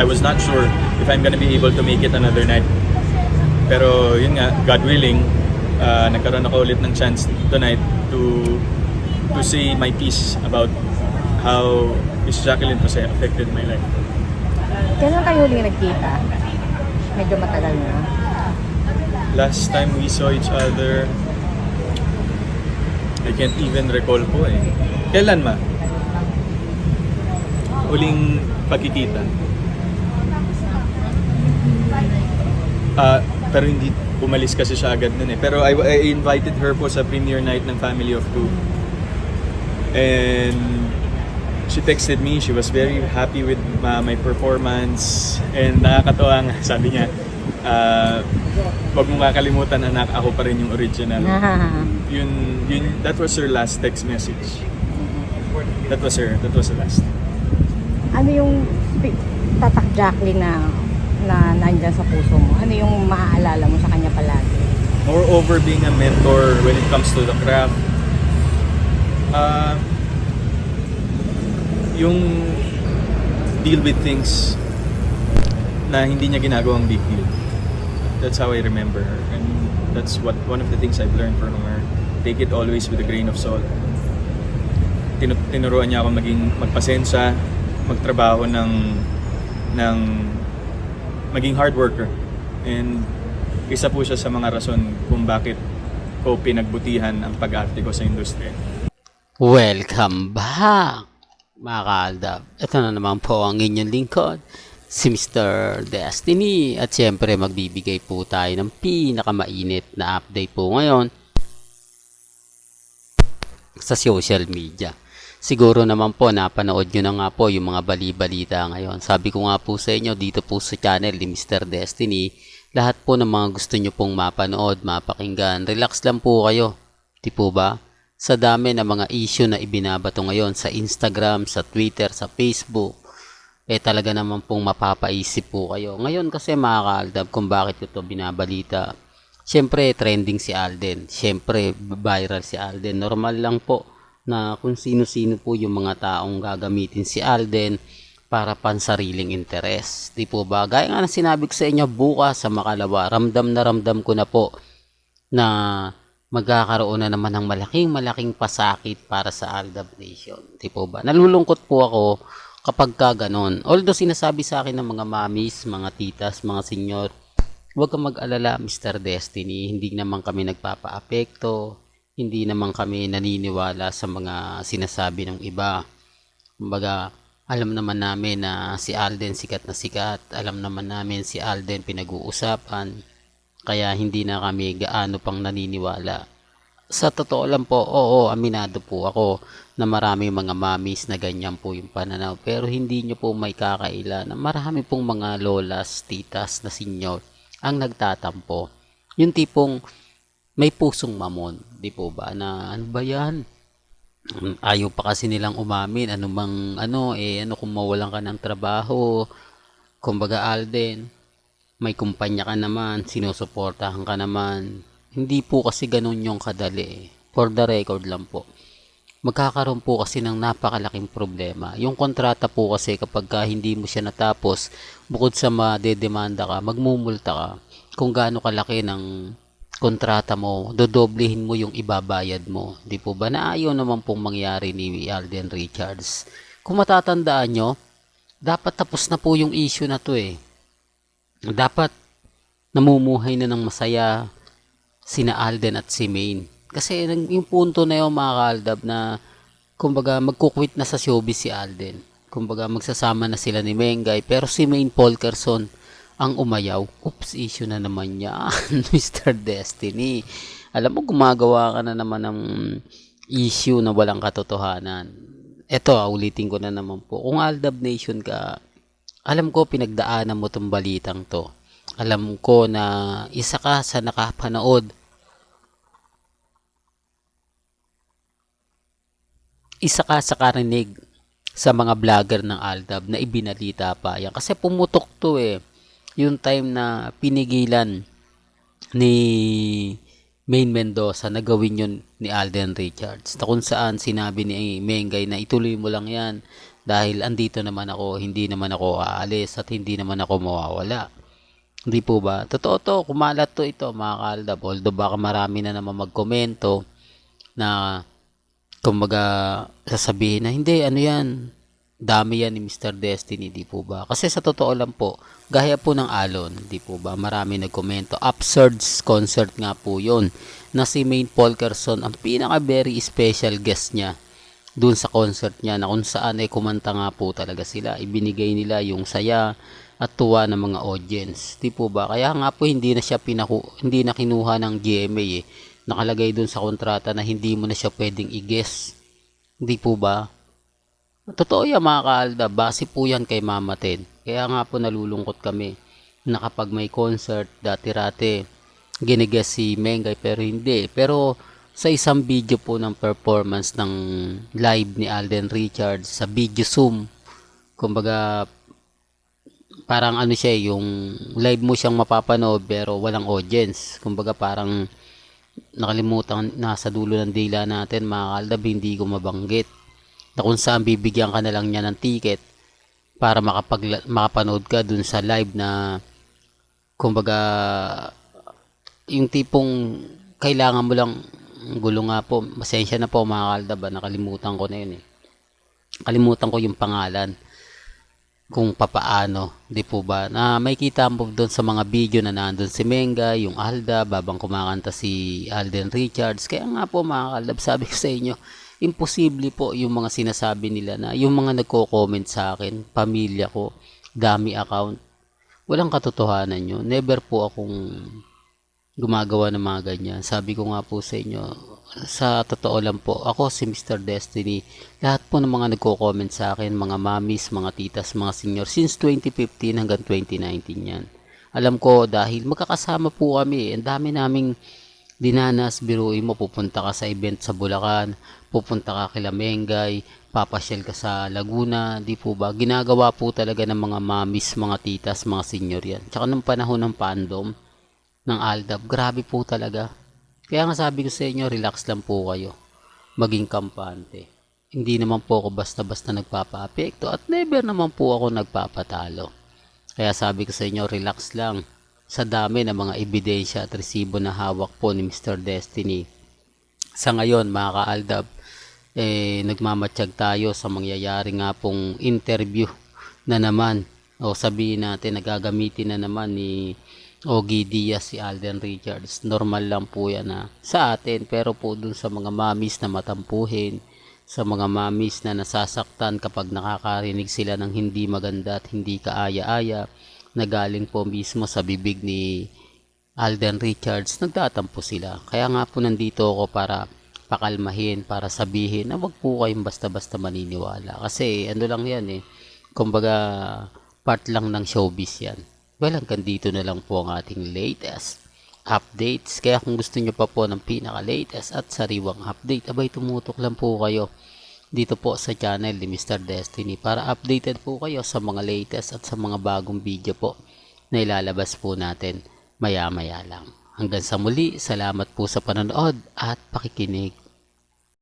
I was not sure if I'm gonna be able to make it another night. Pero yun nga, God willing, nagkaroon ako ulit ng chance tonight to say my piece about how Miss Jacqueline Jose affected my life. Kailan kayo huling nagkita? Medyo matagal na. Last time we saw each other, I can't even recall po eh. Kailan ma? Huling pagkikita. Pero hindi umalis kasi siya agad nun eh. Pero I invited her po sa premiere night ng Family of Two. And she texted me, she was very happy with my performance. And nakakatawa nga, sabi niya, wag mong kakalimutan anak, ako pa rin yung original. That was her last text message. That was the last. Ano yung tatak Jacqueline na nandyan sa puso mo? Ano yung maaalala mo sa kanya palagi? Moreover, being a mentor when it comes to the craft, yung deal with things na hindi niya ginagawang big deal. That's how I remember her, and that's one of the things I've learned from her. Take it always with a grain of salt. Tinuruan niya ako magpasensya, magtrabaho ng maging hard worker. And isa po siya sa mga rason kung bakit ko pinagbutihan ang pag-arte ko sa industriya. Welcome back, mga kaaldab. Ito na naman po ang inyong lingkod, si Mr. Destiny. At syempre magbibigay po tayo ng pinakamainit na update po ngayon sa social media. Siguro naman po napanood nyo na nga po yung mga bali-balita ngayon. Sabi ko nga po sa inyo dito po sa channel ni Mr. Destiny, lahat po ng mga gusto nyo pong mapanood, mapakinggan, relax lang po kayo. Di po ba? Sa dami ng mga issue na ibinabato ngayon sa Instagram, sa Twitter, sa Facebook, talaga naman pong mapapaisip po kayo. Ngayon kasi mga kaaldab kung bakit ko ito binabalita. Siyempre trending si Alden. Siyempre viral si Alden. Normal lang po na kung sino-sino po yung mga taong gagamitin si Alden para pansariling interes. Di po ba? Gaya nga na sinabi ko sa inyo bukas sa Makalawa, ramdam ko na po na magkakaroon na naman ng malaking pasakit para sa Aldab Nation. Di po ba? Nalulungkot po ako kapag ka ganon. Although sinasabi sa akin ng mga mamis, mga titas, mga senyor, huwag kang mag-alala Mr. Destiny, hindi naman kami nagpapa-apekto, hindi naman kami naniniwala sa mga sinasabi ng iba. Kumbaga, alam naman namin na si Alden sikat na sikat, alam naman namin si Alden pinag-uusapan, kaya hindi na kami gaano pang naniniwala. Sa totoo lang po, oo, aminado po ako na marami mga mamis na ganyan po yung pananaw. Pero hindi nyo po may kakaila na marami pong mga lolas, titas na senyor ang nagtatampo. Yung tipong may pusong mamon, di po ba? Na ano ba yan? Ayaw pa kasi nilang umamin. Ano kung mawalan ka ng trabaho? Kumbaga Alden, may kumpanya ka naman, sinusuportahan ka naman. Hindi po kasi ganun yung kadali. For the record lang po. Magkakaroon po kasi ng napakalaking problema. Yung kontrata po kasi kapag hindi mo siya natapos, bukod sa madedemanda ka, magmumulta ka. Kung gaano kalaki ng kontrata mo, dodoblehin mo yung ibabayad mo. Di po ba? Naayaw naman pong mangyari ni Alden Richards. Kung matatandaan nyo, dapat tapos na po yung issue na to eh. Dapat namumuhay na ng masaya sina Alden at si Maine. Kasi yung punto na yung mga kaaldab na kumbaga magkukwit na sa showbiz si Alden. Kumbaga magsasama na sila ni Mengay pero si Maine Polkerson ang umayaw. Oops, issue na naman yan, Mr. Destiny. Alam mo, gumagawa ka na naman ng issue na walang katotohanan. Eto, ulitin ko na naman po. Kung Aldab Nation ka, alam ko pinagdaanan mo tong balitang to. Alam ko na isa ka sa nakapanood. Isa ka sa karinig sa mga vlogger ng Aldab na ibinalita pa yan. Kasi pumutok to eh. Yung time na pinigilan ni Maine Mendoza na gawin yun ni Alden Richards. Na kung saan sinabi ni Mengay na ituloy mo lang yan Dahil andito naman ako, hindi naman ako aalis at hindi naman ako mawawala. Hindi po ba? Totoo to, kumalat to ito mga kaaldab. Although baka marami na naman magkomento na kumbaga sasabihin na hindi, ano yan, dami yan ni Mr. Destiny, di po ba? Kasi sa totoo lang po, gaya po ng Alon, di po ba? Marami nagkomento. Absurds concert nga po yun na si Maine Polkerson ang pinaka very special guest niya dun sa concert niya na kung saan ay kumanta nga po talaga sila. Ibinigay nila yung saya at tuwa ng mga audience. Di po ba? Kaya nga po hindi na siya hindi na kinuha ng GMA eh. Nakalagay dun sa kontrata na hindi mo na siya pwedeng i-guess. Di po ba? Totoo yan mga kaalda, base po yan kay Mama Ted. Kaya nga po nalulungkot kami na kapag may concert, dati-rate, ginigas si Mengay pero hindi. Pero sa isang video po ng performance ng live ni Alden Richards sa video Zoom, kumbaga parang ano siya, yung live mo siyang mapapanood pero walang audience. Kumbaga parang nakalimutan, nasa dulo ng dila natin mga kaalda, hindi ko mabanggit. Na kung saan bibigyan ka na lang niya ng ticket para makapanood ka dun sa live na kumbaga yung tipong kailangan mo lang, gulo nga po, masensya na po mga kaldab, nakalimutan ko na yun eh. Kalimutan ko yung pangalan kung papaano, di po ba, na may kita mo doon sa mga video na nandun si Menga, yung Alda, babang kumakanta si Alden Richards. Kaya nga po mga kaldab, sabi ko sa inyo, imposible po yung mga sinasabi nila na yung mga nagko-comment sa akin, pamilya ko, dami account, walang katotohanan yun. Never po akong gumagawa ng mga ganyan. Sabi ko nga po sa inyo, sa totoo lang po, ako si Mr. Destiny, lahat po ng mga nagko-comment sa akin, mga mamis, mga titas, mga senior, since 2015 hanggang 2019 yan. Alam ko dahil magkakasama po kami, ang dami naming dinanas, biruin mo, pupunta ka sa event sa Bulacan, pupunta ka kila Mengay, papasyal ka sa Laguna, di po ba? Ginagawa po talaga ng mga mamis, mga titas, mga senior yan. Tsaka nung panahon ng fandom, ng Aldab, grabe po talaga. Kaya nga sabi ko sa inyo, relax lang po kayo. Maging kampante. Hindi naman po ako basta-basta nagpapa-apekto at never naman po ako nagpapatalo. Kaya sabi ko sa inyo, relax lang. Sa dami ng mga ebidensya at resibo na hawak po ni Mr. Destiny. Sa ngayon, mga ka-Aldab, nagmamatsyag tayo sa mangyayari nga pong interview na naman. O sabihin natin, nagagamitin na naman ni Ogie Diaz si Alden Richards. Normal lang po yan sa atin, pero po dun sa mga mamis na matampuhin, sa mga mamis na nasasaktan kapag nakakarinig sila ng hindi maganda at hindi kaaya-aya na galing po mismo sa bibig ni Alden Richards, nagtatampo sila. Kaya nga po nandito ako para pakalmahin, para sabihin na wag po kayong basta-basta maniniwala. Kasi ano lang yan kumbaga part lang ng showbiz yan. Well, hanggang dito na lang po ang ating latest updates. Kaya kung gusto nyo pa po ng pinaka-latest at sariwang update, abay tumutok lang po kayo dito po sa channel ni Mr. Destiny para updated po kayo sa mga latest at sa mga bagong video po na ilalabas po natin maya-maya lang. Hanggang sa muli, salamat po sa panonood at pakikinig.